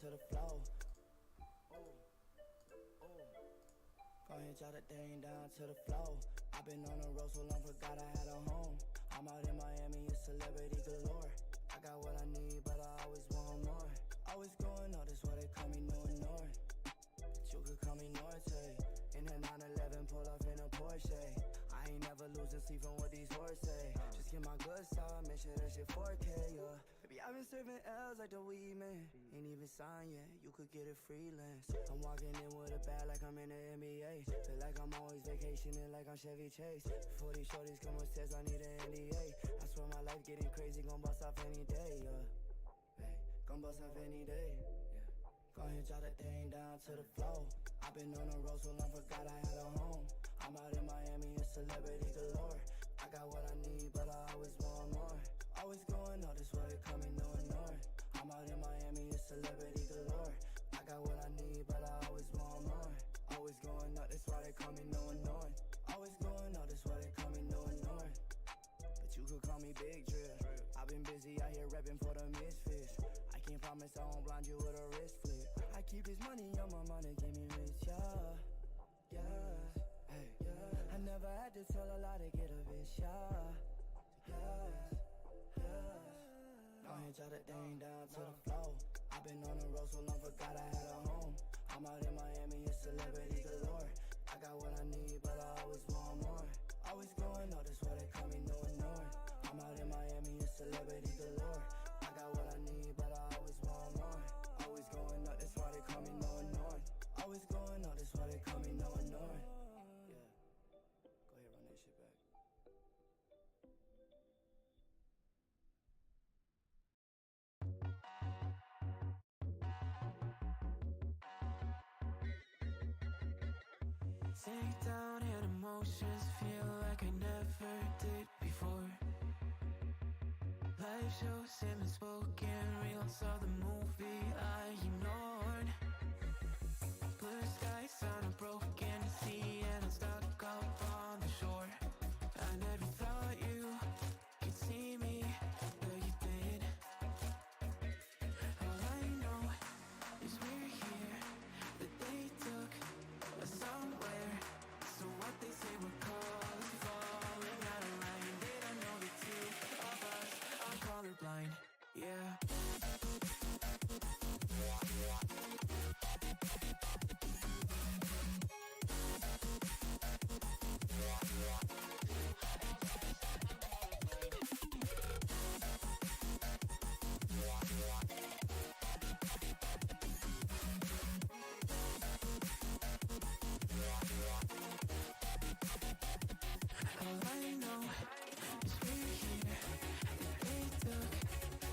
to the flow. Go ahead, jot that thing down to the flow. I've been on the road so long, forgot I had a home. I'm out in Miami, it's celebrity galore. I got what I need, but I always want more. Always going up, that's why they call me North North. But you could call me Norte. In a 911, pull off in a Porsche. I ain't never losing sleep from what these horses say. Just get my good side, make sure that shit 4K, yeah. Baby, I've been serving L's like the weed man. Ain't even signed yet, you could get it freelance. I'm walking in with a bag like I'm in the NBA. Feel like I'm always vacationing like I'm Chevy Chase. Before these shorties come with tests, I need an NDA. I swear my life getting crazy, gon' bust off any day, yeah. Hey, gon' bust off any day, yeah. Go ahead, jot that thing down to the flow. I've been on the road so long, forgot I had a home. I'm out in Miami, it's celebrity galore. I got what I need, but I always want more. Always going up, that's why they call me North North. I'm out in Miami, it's celebrity galore. I got what I need, but I always want more. Always going up, that's why they call me North North. Always going up, that's why they call me North North. But you could call me Big Drip. I've been busy out here repping for the misfits. I can't promise I won't blind you with a wrist flip. I keep his money on my money, give me rich, yeah. Yeah, hey, yeah. I never had to tell a lie to get a bitch, yeah. Yeah, yeah. Go ahead, jot that thing down to the flow. I've been on the road so long, forgot I had a home. I'm out in Miami, it's celebrity galore. I got what I need, but I always want more. Always going up, that's why they call me North North. I'm out in Miami, it's celebrity galore. I got what I need, but I always want more. Always going up, that's why they call me North North. Always going up, that's why they call me North North. Yeah, go ahead, run that shit back. Sink down in emotions, feel like I never did before. Life shows him spoken, reels of the movie I ignored. Blue skies on a broken sea and I'm stuck up on the shore. I never thought you could see me, but you did. All I know is we're here, that they took us somewhere. So what they say we're called falling out of line. They don't know the two of us are colorblind, yeah. All I know is we're here, that they took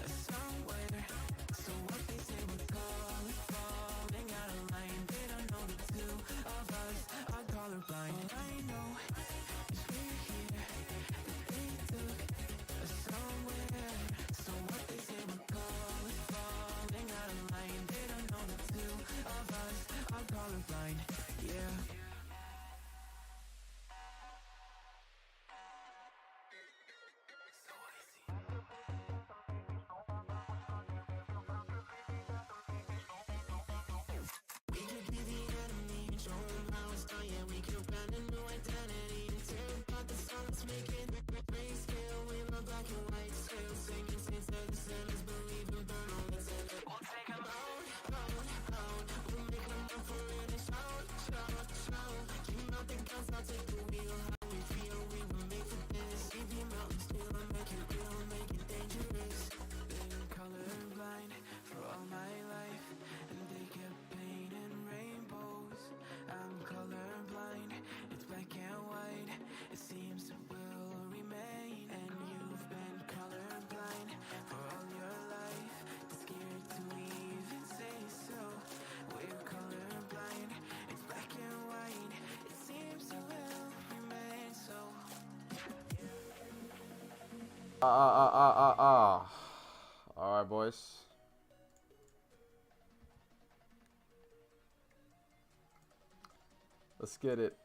us somewhere. So what they say we're called falling out of line. They don't know the two of us are colorblind. All I know is we're here, that they took us somewhere. So what they say we're called falling out of line. They don't know the two of us are colorblind, yeah. We could be the enemy, show them how it's done, yeah. We could brand a new identity and tear apart the songs, make it grayscale. We love black and white scale, singing saints that the sinners believe and burn all the sin. We'll take them out. We'll make them up for it and shout. Dream out the guns, I'll take the wheel. How we feel, we were made for this. Leave your mountains still, make it real, make it dangerous. Been colorblind for all my life, and they kept painting rainbows. I'm colorblind, it's black and white. It seems it will remain. And you've been colorblind for all your life, scared to even say so. We're colorblind, it's black and white. It seems it will remain so. All right, boys. Let's get it.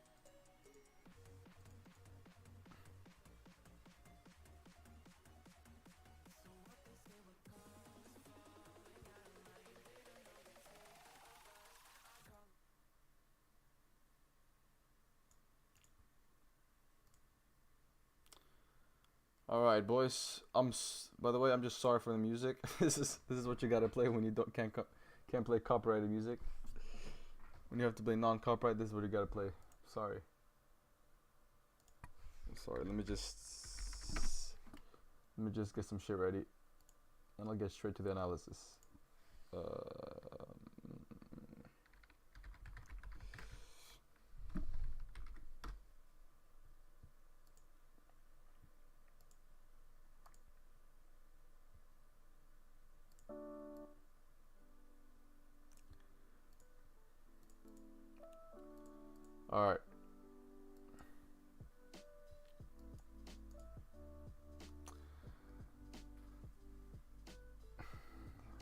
All right, boys. By the way, I'm just sorry for the music. This is what you gotta play when you can't play copyrighted music. When you have to play non-copyright, this is what you gotta play. Sorry. Sorry. Let me just get some shit ready, and I'll get straight to the analysis. All right.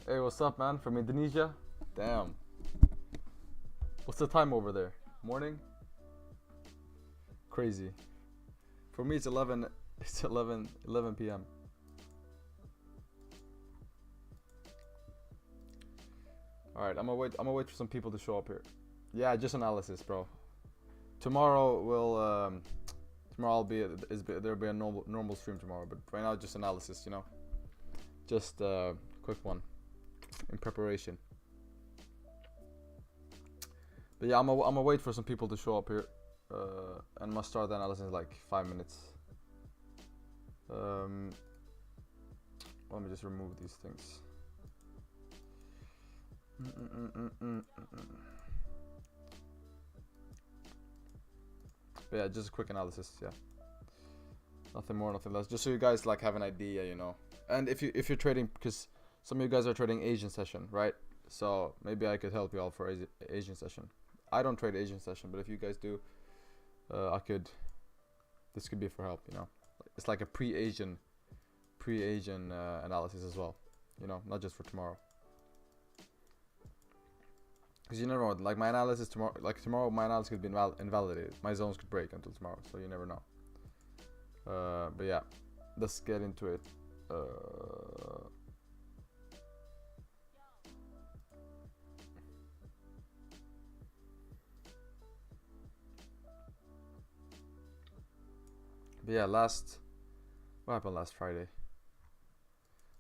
Hey, what's up, man? From Indonesia? Damn. What's the time over there? Morning? Crazy. For me, it's 11. It's 11 p.m. All right, I'm gonna wait for some people to show up here. Yeah, just analysis, bro. Tomorrow tomorrow there'll be a normal stream tomorrow, but right now just analysis, you know. Just a quick one in preparation. But yeah, I'm gonna wait for some people to show up here, and I'm gonna start the analysis in like 5 minutes. Let me just remove these things. But yeah, just a quick analysis. Yeah, nothing more, nothing less. Just so you guys like have an idea, you know. And if you're trading, because some of you guys are trading Asian session, right? So maybe I could help you out for Asian session. I don't trade Asian session, but if you guys do, this could be for help, you know. It's like a pre-Asian analysis as well, you know, not just for tomorrow. Because you never know, like my analysis tomorrow, my analysis could be invalidated. My zones could break until tomorrow, so you never know. But yeah, let's get into it. But yeah, what happened last Friday?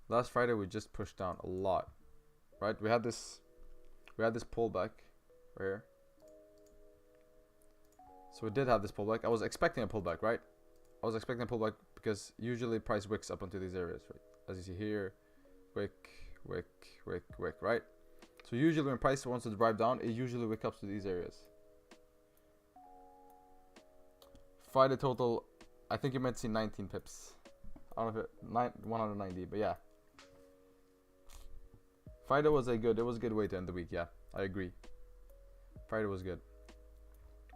Last Friday we just pushed down a lot, right? We had this pullback right here. So we did have this pullback. I was expecting a pullback, right? I was expecting a pullback because usually price wicks up onto these areas, right? As you see here, wick, right? So usually when price wants to drive down, it usually wicks up to these areas. Friday total, I think you might see 19 pips. I don't know if 190, but yeah. Friday was a good way to end the week. Yeah, I agree. Friday was good.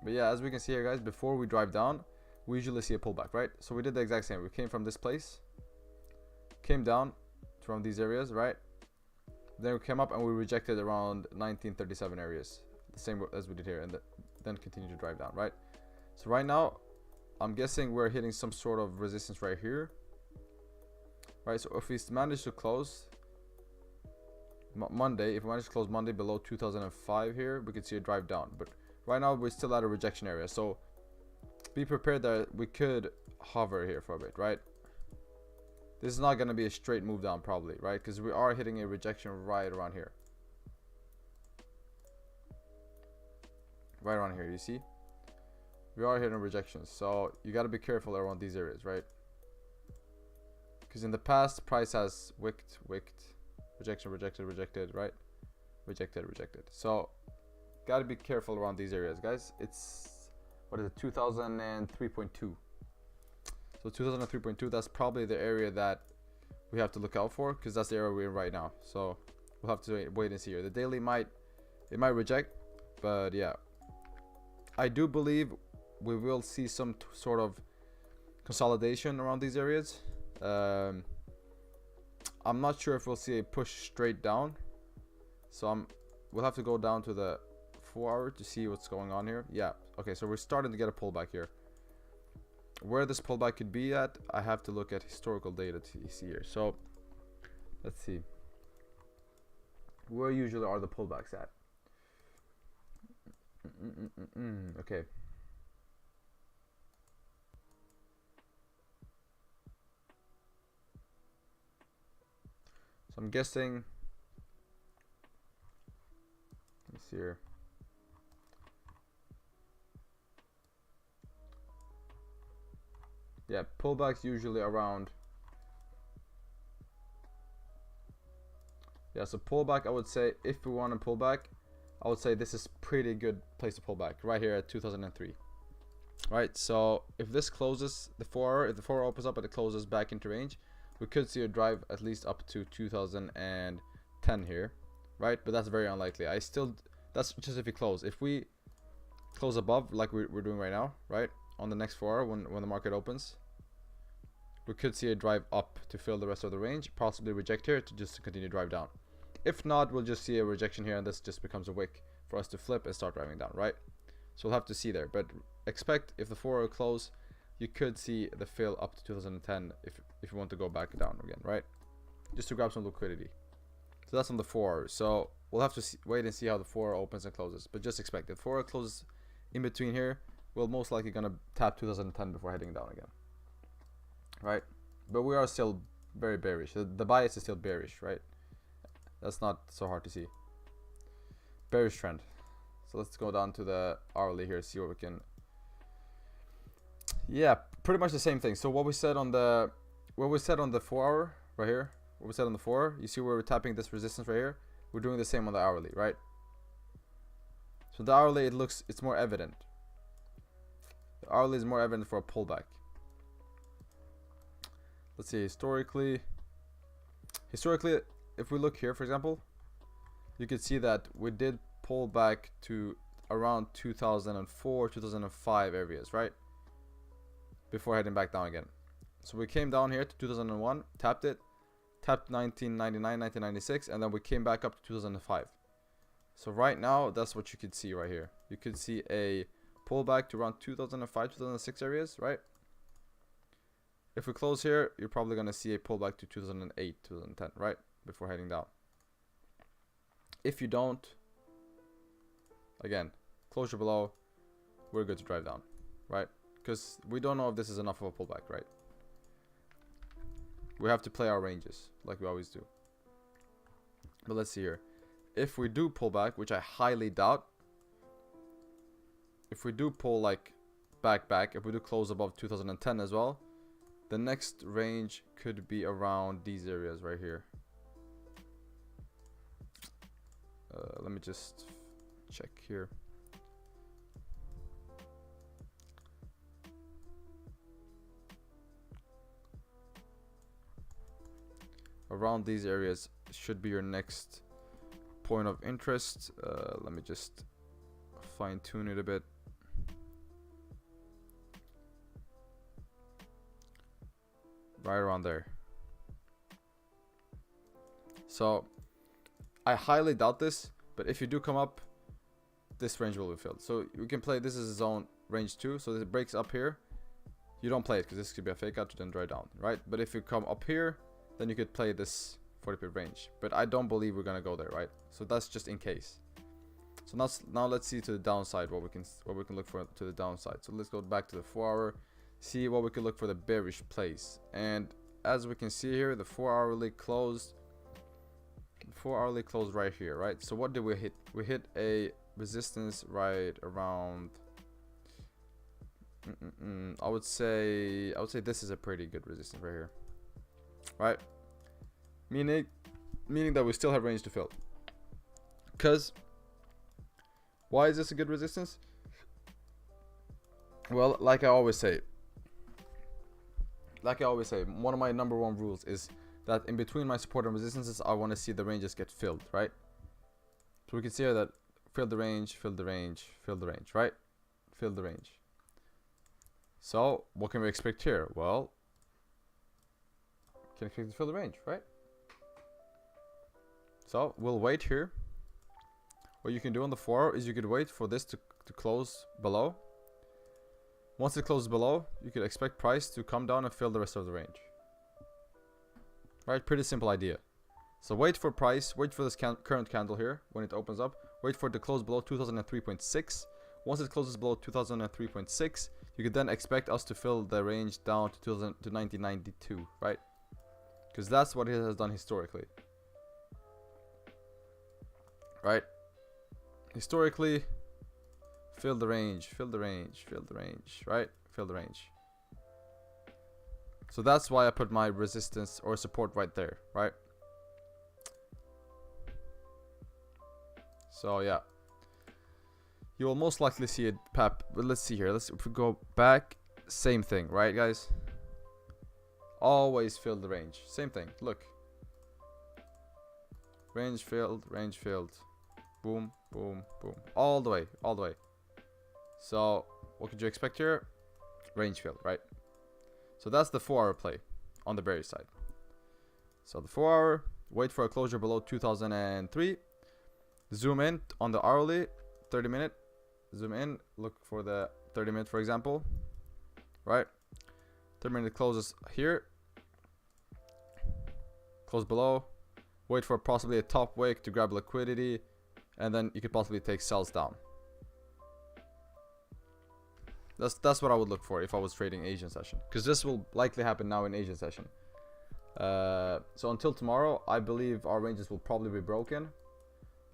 But yeah, as we can see here, guys, before we drive down, we usually see a pullback, right? So we did the exact same. We came from this place, came down from these areas, right? Then we came up and we rejected around 1937 areas, the same as we did here, and then continue to drive down, right? So right now, I'm guessing we're hitting some sort of resistance right here, right? So if we manage to close Monday, if we manage to close Monday below 2005 here, we could see a drive down. But right now we're still at a rejection area, so be prepared that we could hover here for a bit, right? This is not going to be a straight move down probably, right? Because we are hitting a rejection right around here. Right around here, you see? We are hitting rejections, so you got to be careful around these areas, right? Because in the past, price has wicked, rejection, rejected, right? Rejected. So, got to be careful around these areas, guys. It's, what is it, 2003.2. So 2003.2, that's probably the area that we have to look out for, because that's the area we're in right now. So, we'll have to wait and see here. The daily might reject, but yeah. I do believe we will see some sort of consolidation around these areas. I'm not sure if we'll see a push straight down, so we'll have to go down to the 4 hour to see what's going on here. Yeah, okay, so we're starting to get a pullback here. Where this pullback could be at, I have to look at historical data to see here. So let's see, where usually are the pullbacks at? Okay. So I'm guessing, let me see here. Yeah, pullbacks usually around. Yeah, so pullback, I would say if we want to pull back, I would say this is pretty good place to pull back right here at 2003. Right, so if this closes the 4 hour, if the 4 hour opens up and it closes back into range, we could see a drive at least up to 2010 here, right? But that's very unlikely. That's just if we close. If we close above like we're doing right now, right, on the next 4 hour when the market opens, we could see a drive up to fill the rest of the range, possibly reject here to just continue drive down. If not, we'll just see a rejection here and this just becomes a wick for us to flip and start driving down, right? So we'll have to see there, but expect if the 4 hour close, you could see the fill up to 2010 if you want to go back down again, right? Just to grab some liquidity. So that's on the 4 hour. So we'll have to wait and see how the 4 hour opens and closes, but just expect if 4 hour closes in between here, we're most likely gonna tap 2010 before heading down again, right? But we are still very bearish. The bias is still bearish, right? That's not so hard to see. Bearish trend. So let's go down to the hourly here, see what we can. Yeah, pretty much the same thing. So what we said on the 4 hour right here, what we said on the 4 hour, you see where we're tapping this resistance right here. We're doing the same on the hourly, right? So the hourly, it's more evident. The hourly is more evident for a pullback. Let's see, historically, if we look here, for example, you could see that we did pull back to around 2004, 2005 areas, right? Before heading back down again. So we came down here to 2001, tapped 1999, 1996, and then we came back up to 2005. So right now, that's what you could see right here. You could see a pullback to around 2005, 2006 areas, right? If we close here, you're probably going to see a pullback to 2008, 2010, right? Before heading down. If you don't, again, closure below, we're good to drive down, right? Because we don't know if this is enough of a pullback, right? We have to play our ranges like we always do. But let's see here. If we do pull back, which I highly doubt, if we do pull like back, if we do close above 2010 as well, the next range could be around these areas right here. Let me just check here. Around these areas should be your next point of interest. Let me just fine tune it a bit. Right around there. So I highly doubt this, but if you do come up, this range will be filled. So you can play, this is zone range 2, so it breaks up here. You don't play it because this could be a fake out to then dry down, right? But if you come up here, then you could play this 40 pip range. But I don't believe we're gonna go there, right? So that's just in case. So now let's see to the downside what we can look for to the downside. So let's go back to the 4 hour, see what we can look for the bearish place. And as we can see here, the 4 hourly closed. 4 hourly closed right here, right? So what did we hit? We hit a resistance right around. I would say this is a pretty good resistance right here, right? Meaning that we still have range to fill. Because why is this a good resistance? Well, like I always say, one of my number one rules is that in between my support and resistances, I want to see the ranges get filled, right? So we can see here that fill the range, fill the range, fill the range, right? Fill the range. So what can we expect here? Well, can expect to fill the range, right? So we'll wait here. What you can do on the 4 hour is you could wait for this to close below. Once it closes below, you could expect price to come down and fill the rest of the range. Right, pretty simple idea. So wait for price, wait for this current candle here when it opens up. Wait for it to close below 2003.6. Once it closes below 2003.6, you could then expect us to fill the range down to 1992, right? Because that's what it has done historically. right? Historically, fill the range, fill the range, fill the range, right? Fill the range. So that's why I put my resistance or support right there, right? So yeah, you will most likely see it pop. But let's see here. If we go back, same thing, right, guys? Always fill the range. Same thing. Look, range filled, range filled. Boom, boom, boom. All the way, all the way. So what could you expect here? Range filled, right? So that's the 4 hour play on the bearish side. So the 4 hour, wait for a closure below 2003. Zoom in on the hourly, 30 minute. Zoom in, look for the 30 minute, for example. Right? 30 minute closes here. Close below. Wait for possibly a top wick to grab liquidity. And then you could possibly take sells down. That's what I would look for if I was trading Asian session, because this will likely happen now in Asian session. So until tomorrow, I believe our ranges will probably be broken,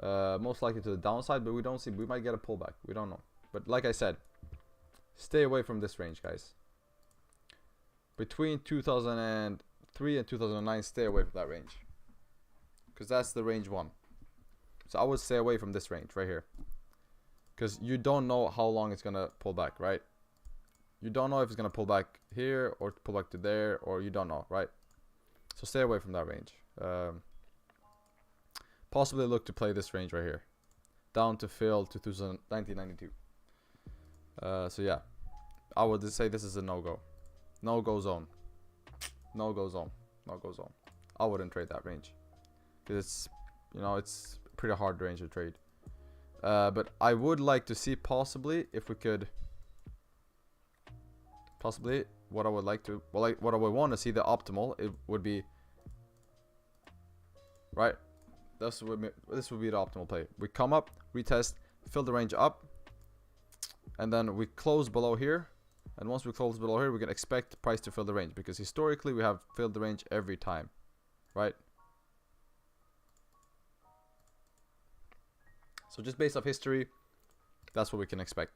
most likely to the downside, but we don't see, we might get a pullback, we don't know. But like I said, stay away from this range, guys. Between 2003 and 2009, stay away from that range, because that's the range 1. So I would stay away from this range right here, because you don't know how long it's gonna pull back, right? You don't know if it's gonna pull back here or pull back to there, or you don't know, right? So stay away from that range. Possibly look to play this range right here, down to fill to 1992. So yeah, I would say this is a no-go, no-go zone, no-go zone, no-go zone. I wouldn't trade that range, because it's, you know, it's a pretty hard range to trade. But I would like to see possibly if we could, possibly what I would like to, well, what I would want to see, the optimal, it would be, right? This would be the optimal play. We come up, retest, fill the range up, and then we close below here. And once we close below here, we can expect price to fill the range, because historically we have filled the range every time, right? So just based off history, that's what we can expect.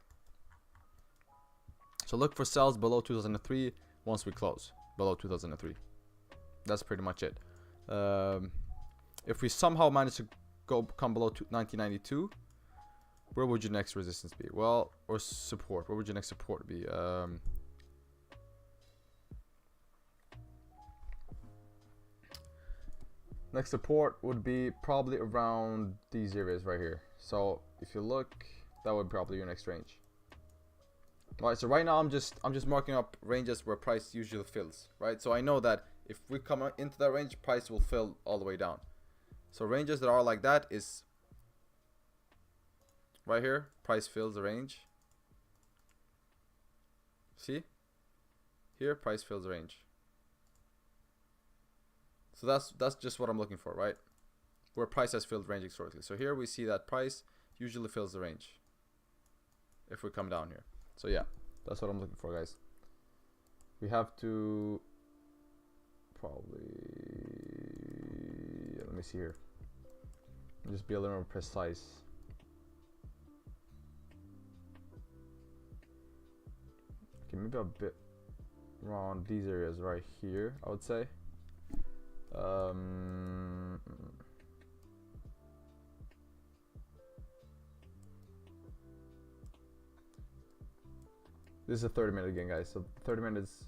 So look for sells below 2003 once we close below 2003. That's pretty much it. If we somehow manage to come below 1992, where would your next resistance be? Well, or support. Where would your next support be? Next support would be probably around these areas right here. So if you look, that would probably be your next range. Alright, so right now I'm just marking up ranges where price usually fills, right? So I know that if we come into that range, price will fill all the way down. So ranges that are like that is right here, price fills the range. See? Here, price fills the range. So that's just what I'm looking for, right? Where price has filled range historically. So here we see that price usually fills the range if we come down here. So yeah, that's what I'm looking for, guys. We have to probably, let me see here, just be a little more precise. Okay, maybe a bit around these areas right here, I would say. This is a 30 minute again, guys. So 30 minutes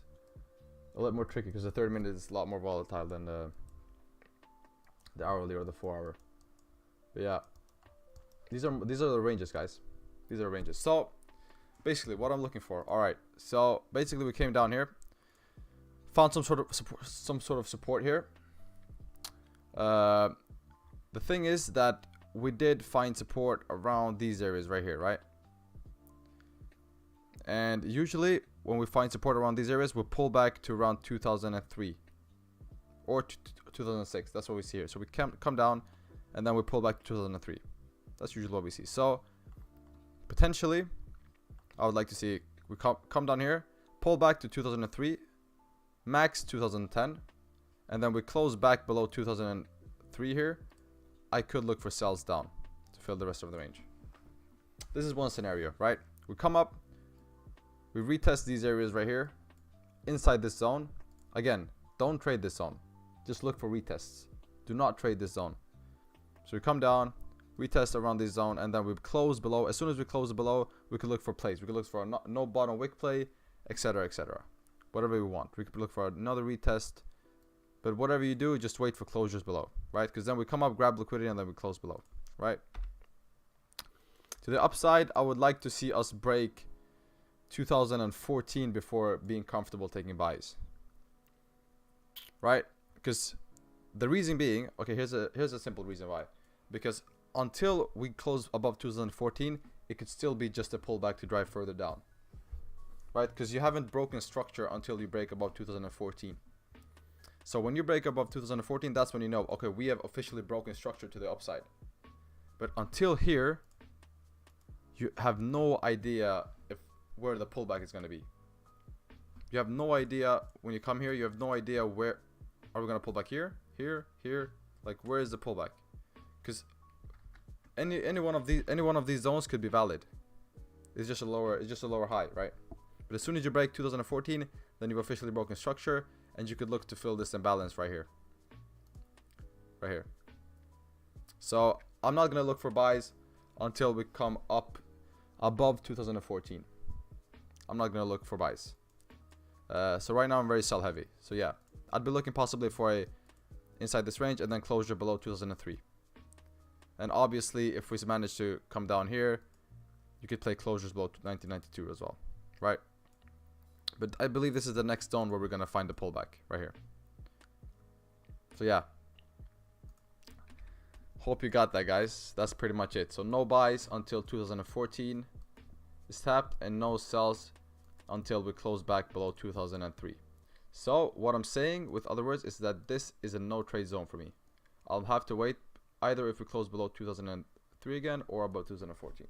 a lot more tricky, because the 30 minute is a lot more volatile than the hourly or the 4 hour. But yeah, these are the ranges, guys. These are ranges. So basically what I'm looking for. All right, so basically we came down here, found some sort of support here. The thing is that we did find support around these areas right here, right? And usually when we find support around these areas, we'll pull back to around 2003 or 2006. That's what we see here. So we come down and then we pull back to 2003. That's usually what we see. So potentially I would like to see we come down here, pull back to 2003, max 2010, and then we close back below 2003 here. I could look for sells down. to fill the rest of the range. This is one scenario, right? We come up, we retest these areas right here inside this zone. Again, don't trade this zone, just look for retests. Do not trade this zone. So we come down, retest around this zone, and then we close below. As soon as we close below, we could look for plays. We could look for a no bottom wick play, etc, etc, whatever we want. We could look for another retest, but whatever you do, just wait for closures below, right? Because then we come up, grab liquidity, and then we close below, right? To the upside, I would like to see us break 2014 before being comfortable taking buys, right? Because the reason being, okay, here's a simple reason why. Because until we close above 2014, it could still be just a pullback to drive further down, right? Because you haven't broken structure until you break above 2014. So when you break above 2014, that's when you know, okay, we have officially broken structure to the upside. But until here, you have no idea where the pullback is going to be. You have no idea when you come here. You have no idea where are we going to pull back here, here. Like, where is the pullback? Because any one of these zones could be valid. It's just a lower high, right? But as soon as you break 2014, then you've officially broken structure, and you could look to fill this imbalance right here. So I'm not gonna look for buys until we come up above 2014. I'm not gonna look for buys. So right now I'm very sell heavy. So yeah, I'd be looking possibly for a inside this range and then closure below 2003. And obviously, if we manage to come down here, you could play closures below 1992 as well, right? But I believe this is the next zone where we're gonna find the pullback right here. So yeah, hope you got that, guys. That's pretty much it. So no buys until 2014 is tapped, and no sells until we close back below 2003. So what I'm saying, with other words, is that this is a no trade zone for me. I'll have to wait either if we close below 2003 again or above 2014.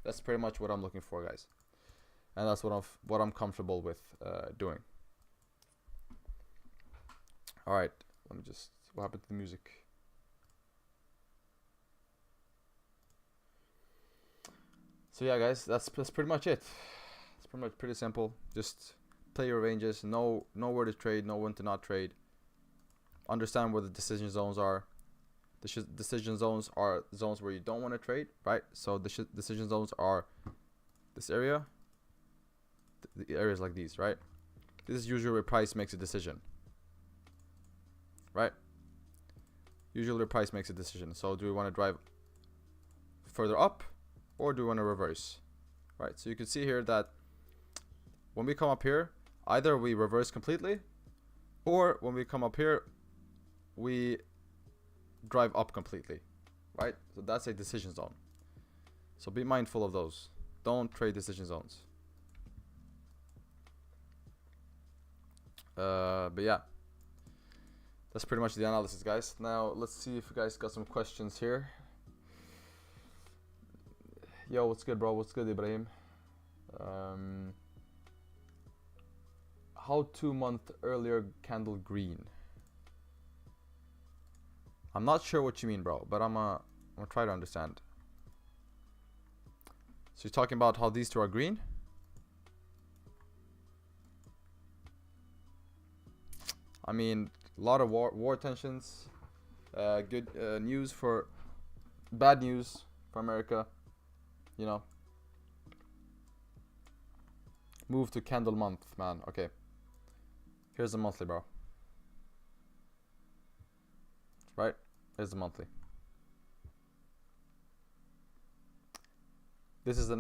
That's pretty much what I'm looking for, guys, and that's what I'm comfortable with doing. All right, let me just, what happened to the music? So yeah, guys, that's pretty much it. It's pretty simple. Just play your ranges, know where to trade, know when to not trade, understand where the decision zones are. The decision zones are zones where you don't want to trade, right? So the decision zones are this area, the areas like these, right? This is usually where price makes a decision, right? Usually where price makes a decision. So do we want to drive further up, or do we want to reverse, right? So you can see here that when we come up here, either we reverse completely, or when we come up here, we drive up completely, right? So that's a decision zone. So be mindful of those. Don't trade decision zones. But yeah, that's pretty much the analysis, guys. Now let's see if you guys got some questions here. Yo, what's good, bro? What's good, Ibrahim? How 2 month earlier candle green? I'm not sure what you mean, bro, but I'm gonna try to understand. So you're talking about how these two are green? I mean, a lot of war tensions. Good news for bad news for America. You know. Move to candle month, man. Okay. Here's the monthly, bro. Right? Here's the monthly. This is the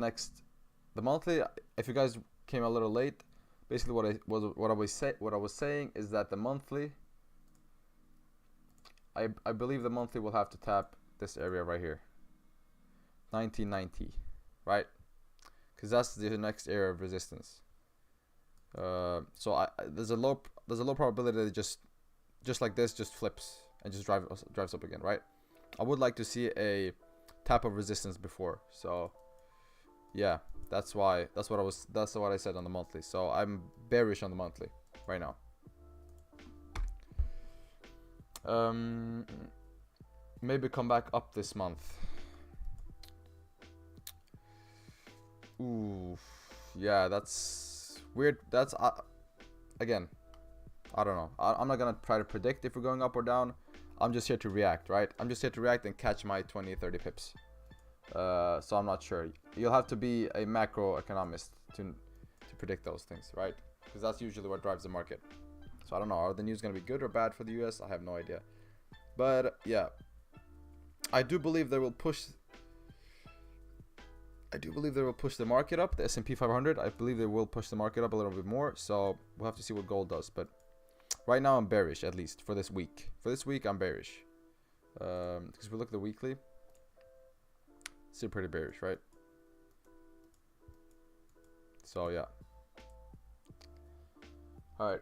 monthly. If you guys came a little late, basically what I was saying is that the monthly, I believe the monthly will have to tap this area right here, 1990, right? Because that's the next area of resistance. So there's a low probability that just like this just flips and just drives up again, right? I would like to see a tap of resistance before. So yeah, that's what I said on the monthly. So I'm bearish on the monthly right now. Maybe come back up this month. Ooh, yeah, that's weird. That's again, I don't know. I'm not gonna try to predict if we're going up or down. I'm just here to react, right? I'm just here to react and catch my 20, 30 pips. So I'm not sure. You'll have to be a macroeconomist to predict those things, right? Because that's usually what drives the market. So I don't know. Are the news gonna be good or bad for the US? I have no idea. But yeah, I do believe they will push. I do believe they will push the market up. The S&P 500. I believe they will push the market up a little bit more. So we'll have to see what gold does. But right now I'm bearish, at least for this week. For this week I'm bearish. Because we look at the weekly. Still pretty bearish, right? So yeah. All right.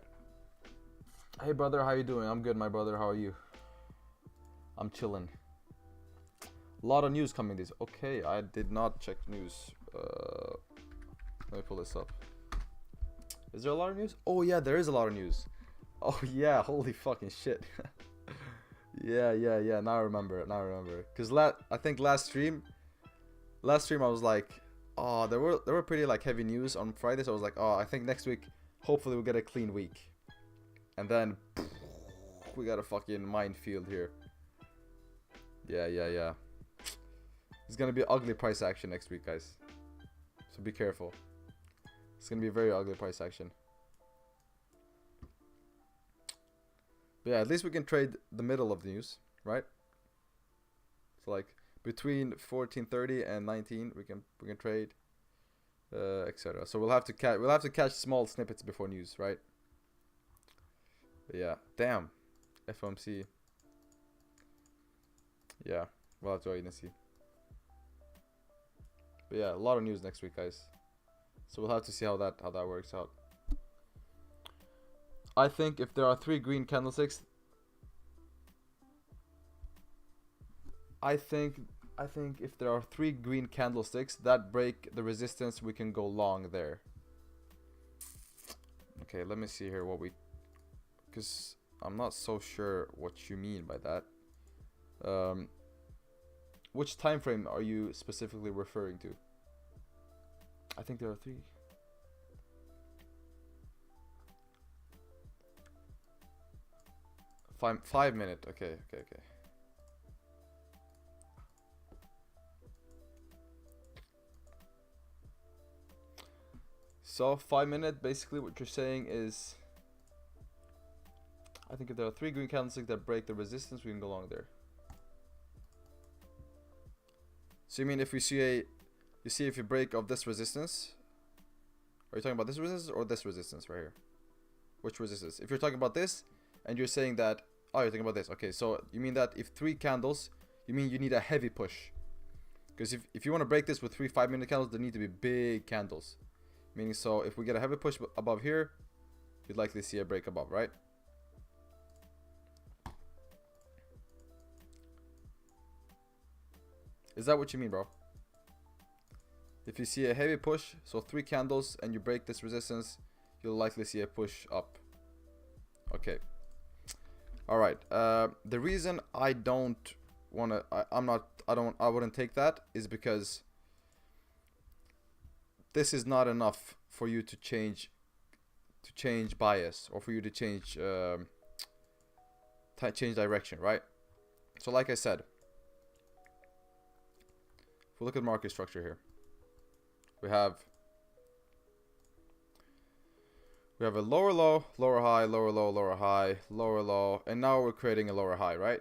Hey brother, how you doing? I'm good, my brother. How are you? I'm chilling. A lot of news coming this. Okay, I did not check news. Let me pull this up. Is there a lot of news? Oh yeah, there is a lot of news. Oh yeah, holy fucking shit. yeah. Now I remember. Cause I think last stream I was like, oh, there were pretty like heavy news on Friday. So I was like, oh, I think next week hopefully we'll get a clean week. And then we got a fucking minefield here. Yeah. It's gonna be ugly price action next week, guys. So be careful. It's gonna be a very ugly price action. But yeah, at least we can trade the middle of the news, right? So like between 1430 and 19, we can trade, etc. So we'll have to catch small snippets before news, right? But yeah, damn, FOMC. Yeah, we'll have to wait and see. But yeah, a lot of news next week, guys. So we'll have to see how that works out. I think if there are 3 green candlesticks, I think if there are 3 green candlesticks that break the resistance, we can go long there. Okay, let me see here what we, because I'm not so sure what you mean by that. Which time frame are you specifically referring to? I think there are 3. 5 minute. Okay. So 5 minute, basically what you're saying is, I think if there are 3 green candlesticks that break the resistance, we can go long there. So you mean if we see if you break of this resistance? Are you talking about this resistance or this resistance right here? Which resistance? If you're talking about this, and you're saying that, oh, you're talking about this. Okay, so you mean that if 3 candles, you mean you need a heavy push. Because if you want to break this with 3 5-minute candles, there need to be big candles. Meaning, so if we get a heavy push above here, you'd likely see a break above, right? Is that what you mean, bro? If you see a heavy push, so 3 candles, and you break this resistance, you'll likely see a push up. Okay. All right. The reason I don't want to, I wouldn't take that is because this is not enough for you to change bias, or for you to change direction, right? So like I said, if we look at market structure here, we have a lower low, lower high, lower low, lower high, lower low, and now we're creating a lower high, right?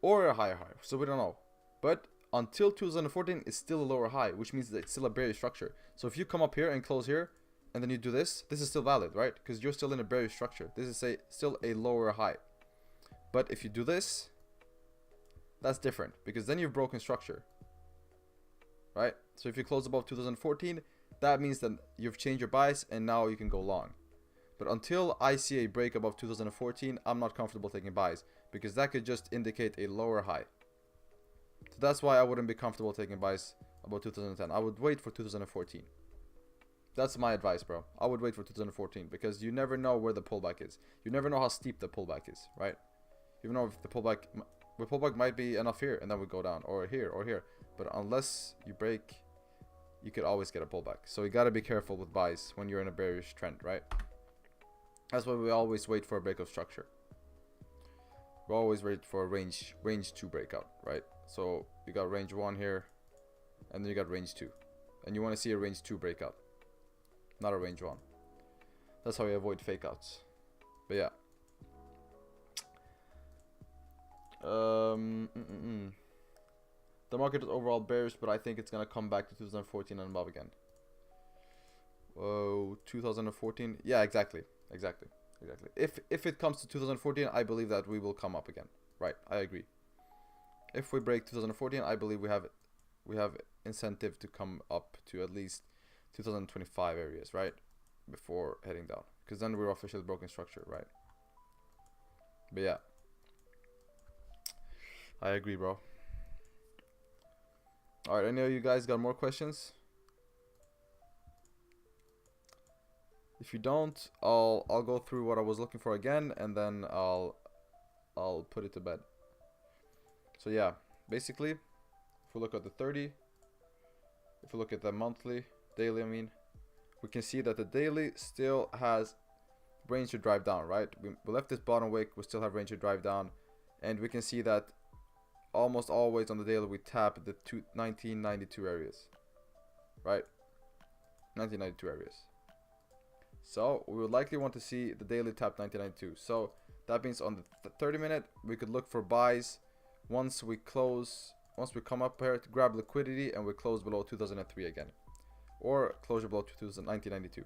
Or a higher high, so we don't know. But until 2014, it's still a lower high, which means that it's still a bearish structure. So if you come up here and close here, and then you do this is still valid, right? Because you're still in a bearish structure. This is still a lower high. But if you do this, that's different, because then you've broken structure, right? So if you close above 2014, that means that you've changed your bias and now you can go long. But until I see a break above 2014, I'm not comfortable taking buys, because that could just indicate a lower high. So that's why I wouldn't be comfortable taking buys above 2010. I would wait for 2014. That's my advice, bro. I would wait for 2014, because you never know where the pullback is. You never know how steep the pullback is, right? You know if the pullback might be enough here and then we go down, or here, or here. But unless you break you could always get a pullback. So you got to be careful with buys when you're in a bearish trend, right? That's why we always wait for a break of structure. We always wait for a range 2 breakout, right? So you got range 1 here, and then you got range 2, and you want to see a range 2 breakout, not a range 1. That's how we avoid fake outs. But yeah. The market is overall bearish, but I think it's gonna come back to 2014 and above again. Whoa, 2014? Yeah, exactly. If it comes to 2014, I believe that we will come up again. Right, I agree. If we break 2014, I believe we have incentive to come up to at least 2025 areas, right? Before heading down, because then we're officially broken structure, right? But yeah, I agree, bro. All right, any of you guys got more questions? If you don't, I'll go through what I was looking for again, and then I'll put it to bed. So yeah, basically, if we look at the 30, if we look at the monthly, daily, I mean, we can see that the daily still has range to drive down, right? We left this bottom wick, we still have range to drive down, and we can see that almost always on the daily we tap the 1992 areas, right? 1992 areas. So we would likely want to see the daily tap 1992. So that means on the 30 minute we could look for buys once we come up here to grab liquidity and we close below 2003 again, or closure below 1992,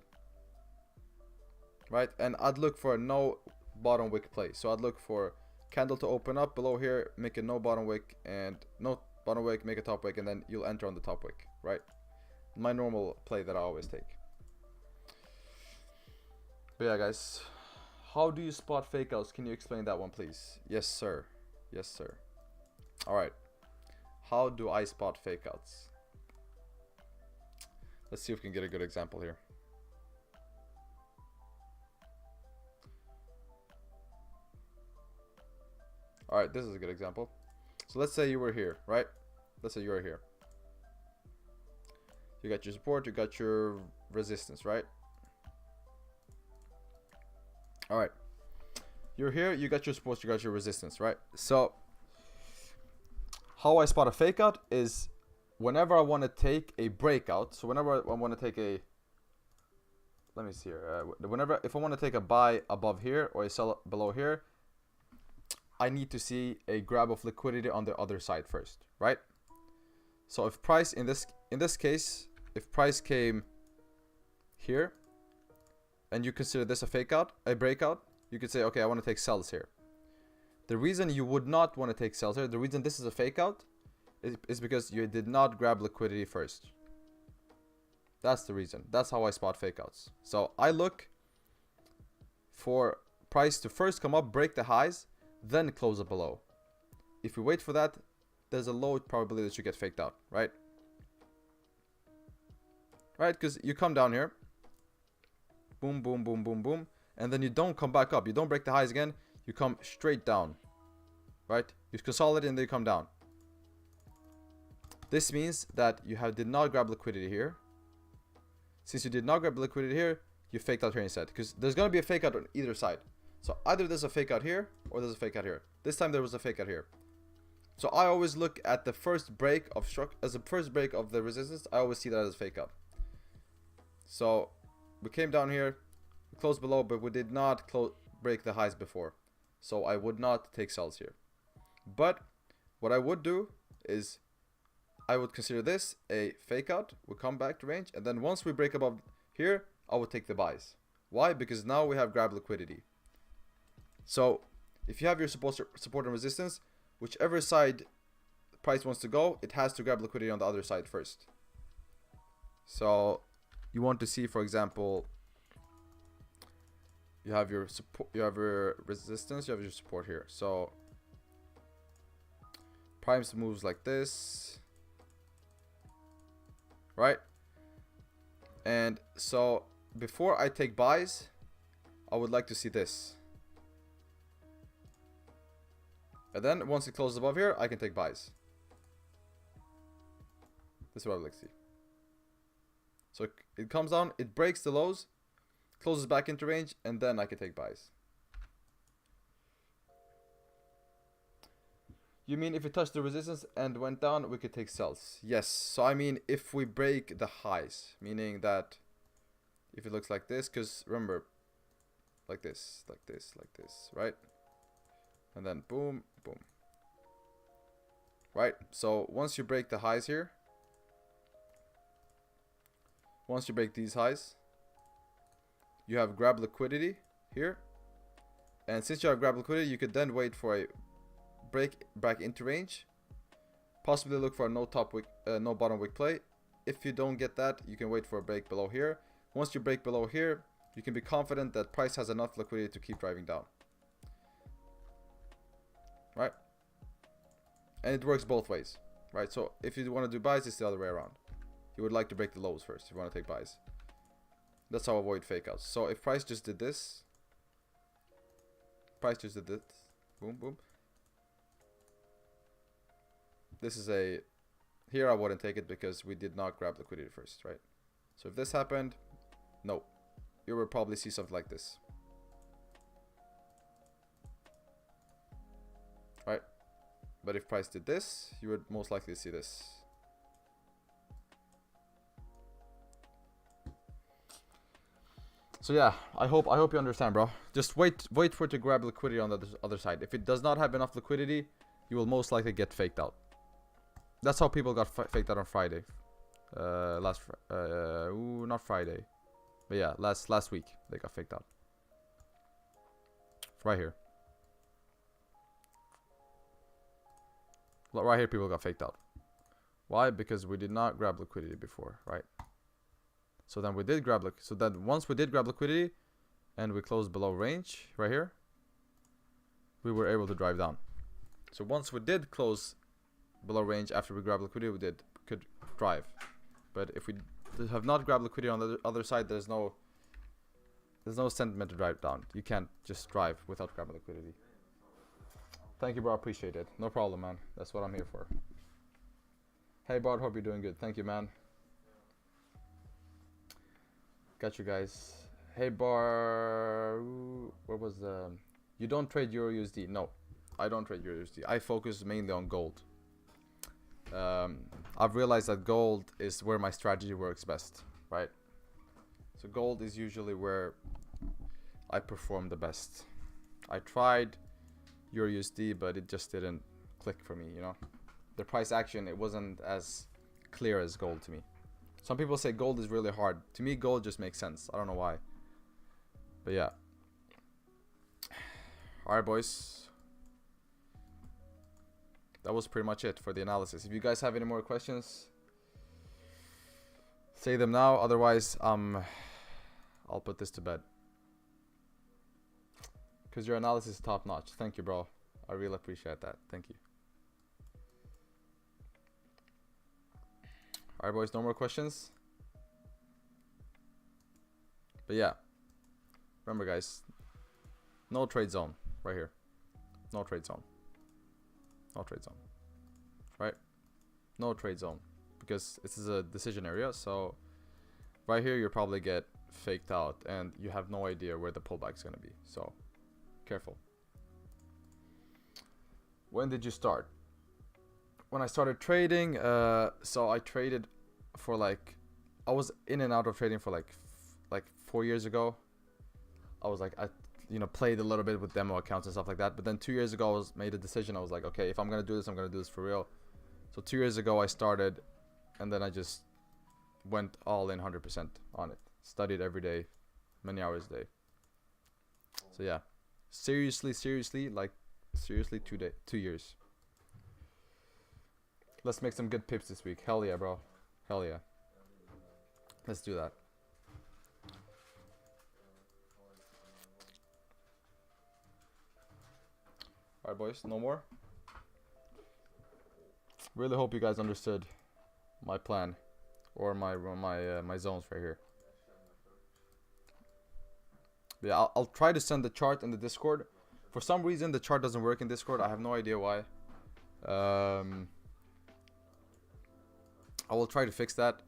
right? And I'd look for a no bottom wick play. So I'd look for candle to open up below here, make a no bottom wick, and no bottom wick, make a top wick, and then you'll enter on the top wick, right? My normal play that I always take. But yeah, guys, how do you spot fake outs? Can you explain that one, please? Yes, sir. Yes, sir. All right. How do I spot fake outs? Let's see if we can get a good example here. All right, this is a good example. So let's say you were here, right? Let's say you were here. You got your support, you got your resistance, right? All right. You're here, you got your support, you got your resistance, right? So how I spot a fake out is whenever I want to take a breakout. So whenever I want to take a, let me see here. If I want to take a buy above here or a sell below here, I need to see a grab of liquidity on the other side first, right? So if price in this case, if price came here and you consider this a fake out, a breakout, you could say, okay, I want to take sells here. The reason you would not want to take sells here, the reason this is a fake out is because you did not grab liquidity first. That's the reason. That's how I spot fake outs. So I look for price to first come up, break the highs, then close it below. If you wait for that, there's a low probability that you get faked out, right? Right, because you come down here, boom, boom, boom, boom, boom, and then you don't come back up. You don't break the highs again. You come straight down, right? You consolidate and then you come down. This means that you did not grab liquidity here. Since you did not grab liquidity here, you faked out here instead, because there's going to be a fake out on either side. So either there's a fake out here or there's a fake out here. This time there was a fake out here. So I always look at the first break of as the first break of the resistance. I always see that as a fake out. So we came down here, we closed below, but we did not break the highs before. So I would not take sells here. But what I would do is I would consider this a fake out. We'll come back to range, and then once we break above here, I would take the buys. Why? Because now we have grab liquidity. So if you have your support and resistance, whichever side the price wants to go, it has to grab liquidity on the other side first. So you want to see, for example, you have your support, you have your resistance, you have your support here. So price moves like this, right? And so before I take buys, I would like to see this. And then once it closes above here, I can take buys. This is what I would like to see. So it comes down, it breaks the lows, closes back into range, and then I can take buys. You mean if it touched the resistance and went down, we could take sells? Yes. So I mean if we break the highs, meaning that if it looks like this, because remember, like this, like this, like this, right? And then boom, boom. Right? So once you break the highs here, once you break these highs, you have grab liquidity here. And since you have grab liquidity, you could then wait for a break back into range. Possibly look for a no top wick, no bottom wick play. If you don't get that, you can wait for a break below here. Once you break below here, you can be confident that price has enough liquidity to keep driving down. Right? And it works both ways. Right? So if you want to do buys, it's the other way around. You would like to break the lows first if you want to take buys. That's how I avoid fake outs. So if price just did this, boom, boom. This is a, here I wouldn't take it because we did not grab liquidity first, right? So if this happened, no, you will probably see something like this, right? But if price did this, you would most likely see this. So yeah, I hope you understand, bro. Just wait for it to grab liquidity on the other side. If it does not have enough liquidity, you will most likely get faked out. That's how people got faked out on Friday. Not Friday, but yeah, last week they got faked out. Right here. Right here, people got faked out. Why? Because we did not grab liquidity before, right? So then we did grab so then once we did grab liquidity and we closed below range right here, we were able to drive down. So once we did close below range after we grabbed liquidity, we could drive. But if we have not grabbed liquidity on the other side, there's no sentiment to drive down. You can't just drive without grabbing liquidity. Thank you, bro. Appreciate it. No problem, man. That's what I'm here for. Hey, Bard. Hope you're doing good. Thank you, man. Got you guys. Hey, Bar. What was the? You don't trade Euro USD? No, I don't trade Euro USD. I focus mainly on gold. I've realized that gold is where my strategy works best, right? So gold is usually where I perform the best. I tried Euro USD, but it just didn't click for me, you know? The price action, it wasn't as clear as gold to me. Some people say gold is really hard. To me, gold just makes sense. I don't know why. But yeah. Alright, boys. That was pretty much it for the analysis. If you guys have any more questions, say them now. Otherwise, I'll put this to bed. Because your analysis is top notch. Thank you, bro. I really appreciate that. Thank you. Alright, boys, no more questions. But yeah, remember, guys, no trade zone right here. No trade zone. No trade zone. Right? No trade zone, because this is a decision area. So right here, you probably get faked out, and you have no idea where the pullback is going to be. So careful. When did you start? When I started trading, so I traded for like, I was in and out of trading for like 4 years ago. I was like, I played a little bit with demo accounts and stuff like that. But then 2 years ago, I made a decision. I was like, okay, if I'm gonna do this, I'm gonna do this for real. So 2 years ago, I started, and then I just went all in 100% on it. Studied every day, many hours a day. So yeah, seriously, like seriously, 2 years. Let's make some good pips this week. Hell yeah, bro. Hell yeah. Let's do that. Alright, boys. No more? Really hope you guys understood my plan. Or my zones right here. Yeah, I'll try to send the chart in the Discord. For some reason, the chart doesn't work in Discord. I have no idea why. I will try to fix that.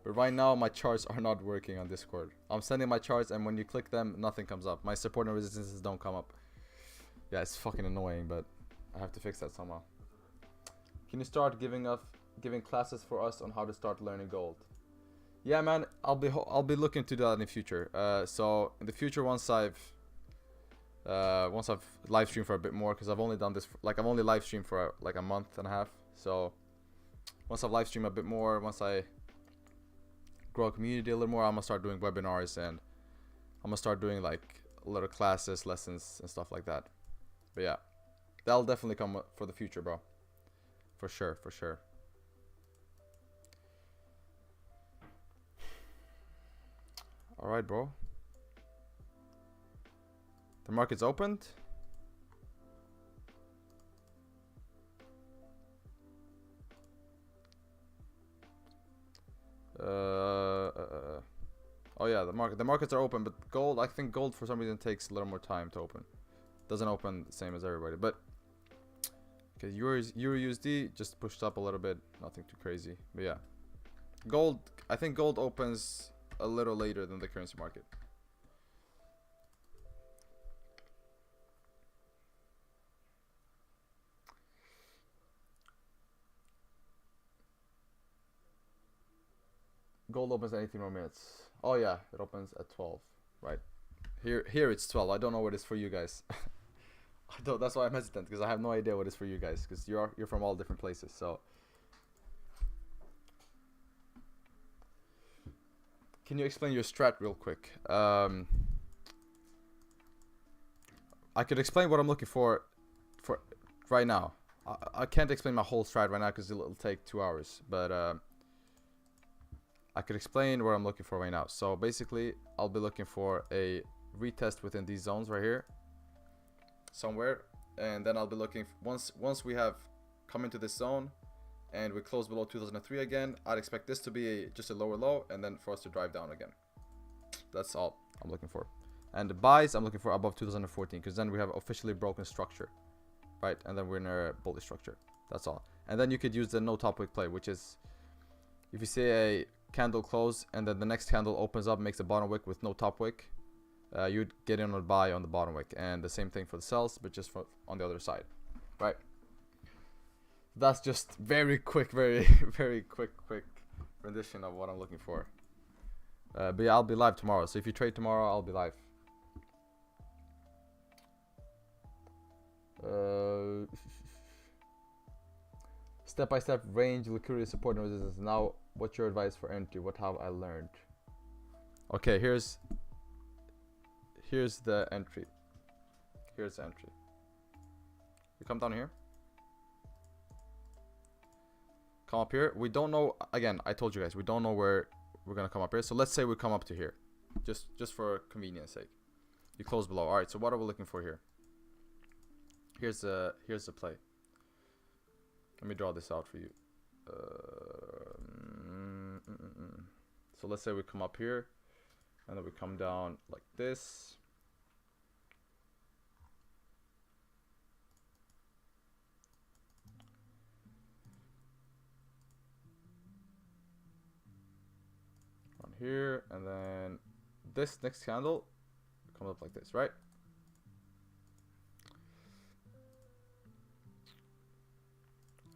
But right now, my charts are not working on Discord. I'm sending my charts, and when you click them, nothing comes up. My support and resistances don't come up. Yeah, it's fucking annoying, but I have to fix that somehow. Can you start giving classes for us on how to start learning gold? Yeah, man, I'll be looking to do that in the future. So in the future, once I've live streamed for a bit more, because I've only done this I've only live streamed for like a month and a half. So once I've live streamed a bit more, once I grow a community a little more, I'm gonna start doing webinars, and I'm gonna start doing like little classes, lessons, and stuff like that. But yeah, that'll definitely come for the future, bro. For sure, for sure. All right, bro. The market's opened. Oh yeah, the markets are open, but gold, I think gold for some reason takes a little more time to open. Doesn't open the same as everybody, but okay, Euro USD just pushed up a little bit, nothing too crazy. But yeah, gold, I think gold opens a little later than the currency market. Gold opens at 18 more minutes. Oh yeah, it opens at 12, right? Here it's 12. I don't know what it is for you guys. That's why I'm hesitant, because I have no idea what it is for you guys, because you're from all different places. So can you explain your strat real quick? I could explain what I'm looking for right now. I can't explain my whole strat right now because it'll take 2 hours, but I could explain what I'm looking for right now. So basically, I'll be looking for a retest within these zones right here, somewhere, and then I'll be looking once we have come into this zone and we close below 2003 again. I'd expect this to be just a lower low, and then for us to drive down again. That's all I'm looking for. And the buys, I'm looking for above 2014, because then we have officially broken structure, right? And then we're in a bullish structure. That's all. And then you could use the no top wick play, which is if you see a candle close and then the next candle opens up, makes a bottom wick with no top wick, you'd get in on buy on the bottom wick. And the same thing for the sells, but just on the other side, right? That's just very quick, very quick rendition of what I'm looking for. But yeah, I'll be live tomorrow, so if you trade tomorrow, I'll be live. Step-by-step range, liquidity, support, and resistance. Now, what's your advice for entry? What have I learned? Okay, here's the entry. Here's the entry. You come down here. Come up here. We don't know. Again, I told you guys, we don't know where we're gonna come up here. So let's say we come up to here, just for convenience sake. You close below. All right. So what are we looking for here? Here's the play. Let me draw this out for you. So let's say we come up here, and then we come down like this. On here, and then this next candle comes up like this, right?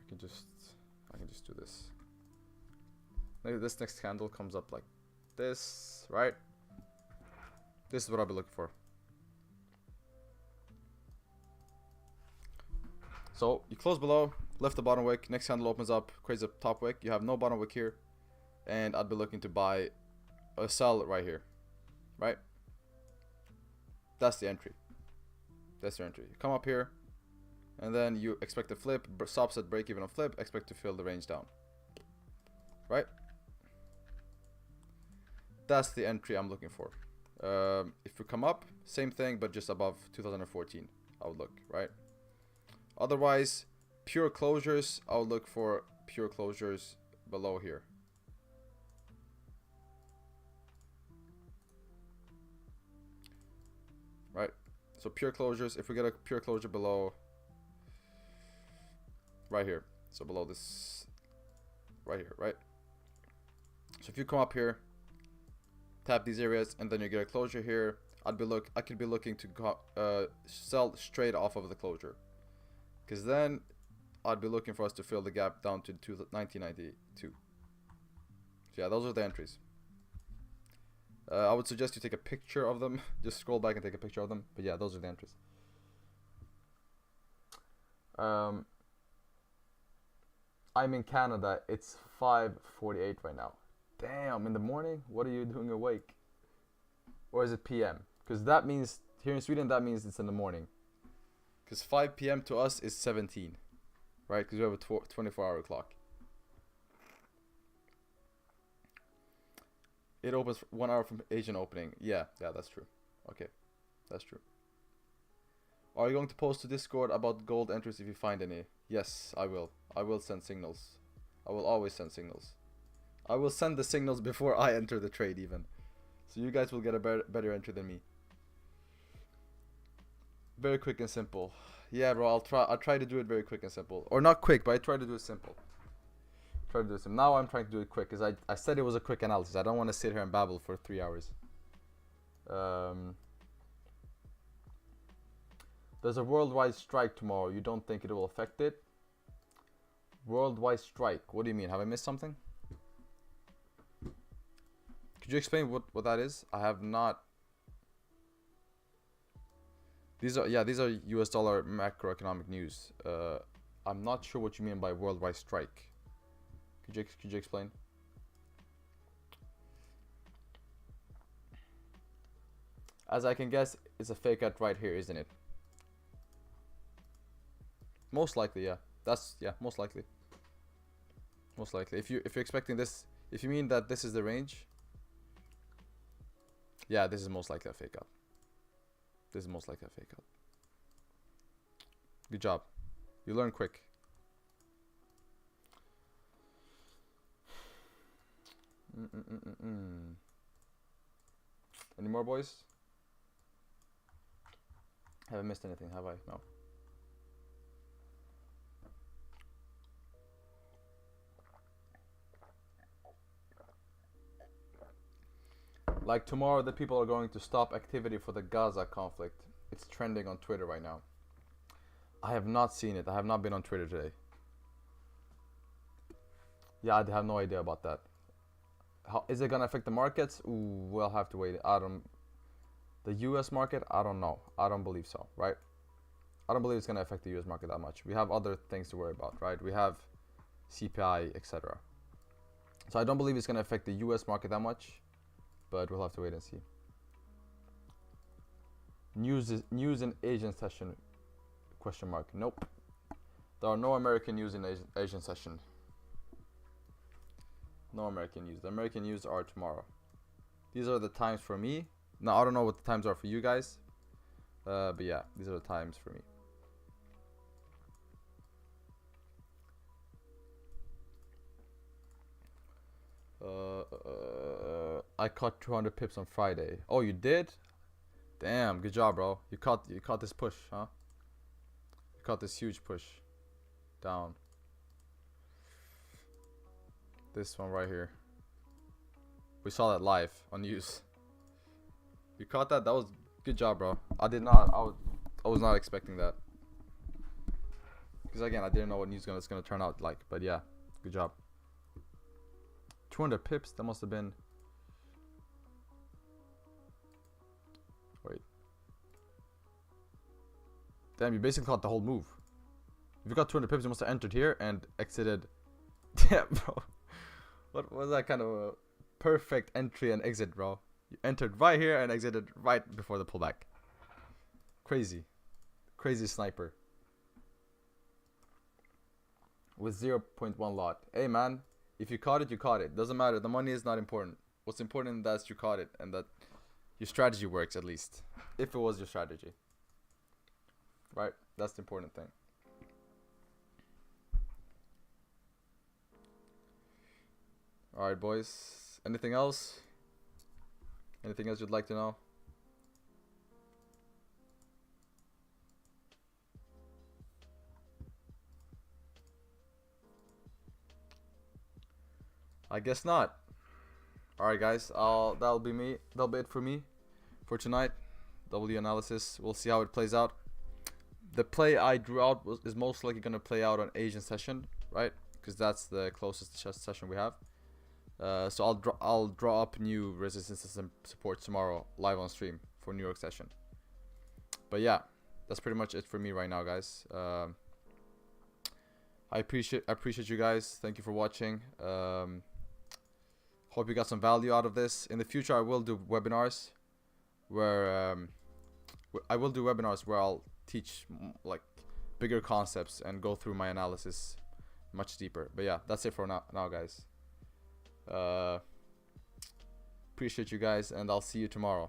I can just do this. Maybe this next candle comes up like this, right? This is what I'll be looking for. So you close below, lift the bottom wick, next candle opens up, creates a top wick. You have no bottom wick here, and I'd be looking to buy or sell right here, right? That's the entry. That's your entry. You come up here, and then you expect to flip, stops at break even on flip, expect to fill the range down, right? That's the entry I'm looking for. If we come up, same thing, but just above 2014, I would look, right? Otherwise, pure closures, I would look for pure closures below here. Right? So pure closures, if we get a pure closure below right here, so below this right here, right? So if you come up here, tap these areas, and then you get a closure here, I could be looking to sell straight off of the closure, because then I'd be looking for us to fill the gap down to 1992. So yeah, those are the entries. I would suggest you take a picture of them. Just scroll back and take a picture of them. But yeah, those are the entries. I'm in Canada. It's 5:48 right now. Damn, in the morning? What are you doing awake? Or is it PM? Because that means, here in Sweden, that means it's in the morning. Because 5 PM to us is 17. Right? Because we have a 24-hour clock. It opens 1 hour from Asian opening. Yeah, that's true. Okay, that's true. Are you going to post to Discord about gold entries if you find any? Yes, I will. I will send signals. I will always send signals. I will send the signals before I enter the trade even. So you guys will get a better entry than me. Very quick and simple. Yeah, bro, I'll try to do it very quick and simple. Or not quick, but I try to do it simple. Now I'm trying to do it quick because I said it was a quick analysis. I don't want to sit here and babble for 3 hours. There's a worldwide strike tomorrow. You don't think it will affect it? Worldwide strike. What do you mean? Have I missed something? Could you explain what that is? I have not. These are US dollar macroeconomic news. I'm not sure what you mean by worldwide strike. Could you explain? As I can guess, it's a fake out right here, isn't it? Most likely, yeah. Most likely. Most likely. If you're expecting this, if you mean that this is the range, yeah, this is most likely a fake out. This is most likely a fake out. Good job. You learn quick. Any more, boys? Haven't missed anything, have I? No. Like tomorrow, the people are going to stop activity for the Gaza conflict. It's trending on Twitter right now. I have not seen it. I have not been on Twitter today. Yeah, I have no idea about that. How is it gonna affect the markets? Ooh, we'll have to wait. The US market, I don't know. I don't believe so, right? I don't believe it's gonna affect the US market that much. We have other things to worry about, right? We have CPI, etc. So I don't believe it's gonna affect the US market that much, but we'll have to wait and see. News in Asian session? Question mark. Nope. There are no American news in Asian session. No American news. The American news are tomorrow. These are the times for me. Now, I don't know what the times are for you guys. But yeah, these are the times for me. I caught 200 pips on Friday. Oh, you did? Damn, good job, bro. You caught this push, huh? You caught this huge push down. This one right here. We saw that live on news. You caught that? That was good job, bro. I did not. I was not expecting that. Because again, I didn't know what news is gonna turn out like. But yeah, good job. 200 pips. That must have been. Wait. Damn, you basically caught the whole move. If you got 200 pips, you must have entered here and exited. Damn, bro. What was that kind of a perfect entry and exit, bro? You entered right here and exited right before the pullback. Crazy. Crazy sniper. With 0.1 lot. Hey, man. If you caught it, you caught it. Doesn't matter. The money is not important. What's important is that you caught it and that your strategy works at least. If it was your strategy. Right? That's the important thing. Alright, boys. Anything else? Anything else you'd like to know? I guess not. All right, guys. That'll be me. That'll be it for me for tonight. W analysis. We'll see how it plays out. The play I drew out is most likely gonna play out on Asian session, right? Because that's the closest session we have. So I'll draw up new resistances and supports tomorrow live on stream for New York session. But yeah, that's pretty much it for me right now, guys. I appreciate you guys. Thank you for watching. Hope you got some value out of this. In the future, I will do webinars where I'll teach like bigger concepts and go through my analysis much deeper. But yeah, that's it for now guys. Appreciate you guys, and I'll see you tomorrow.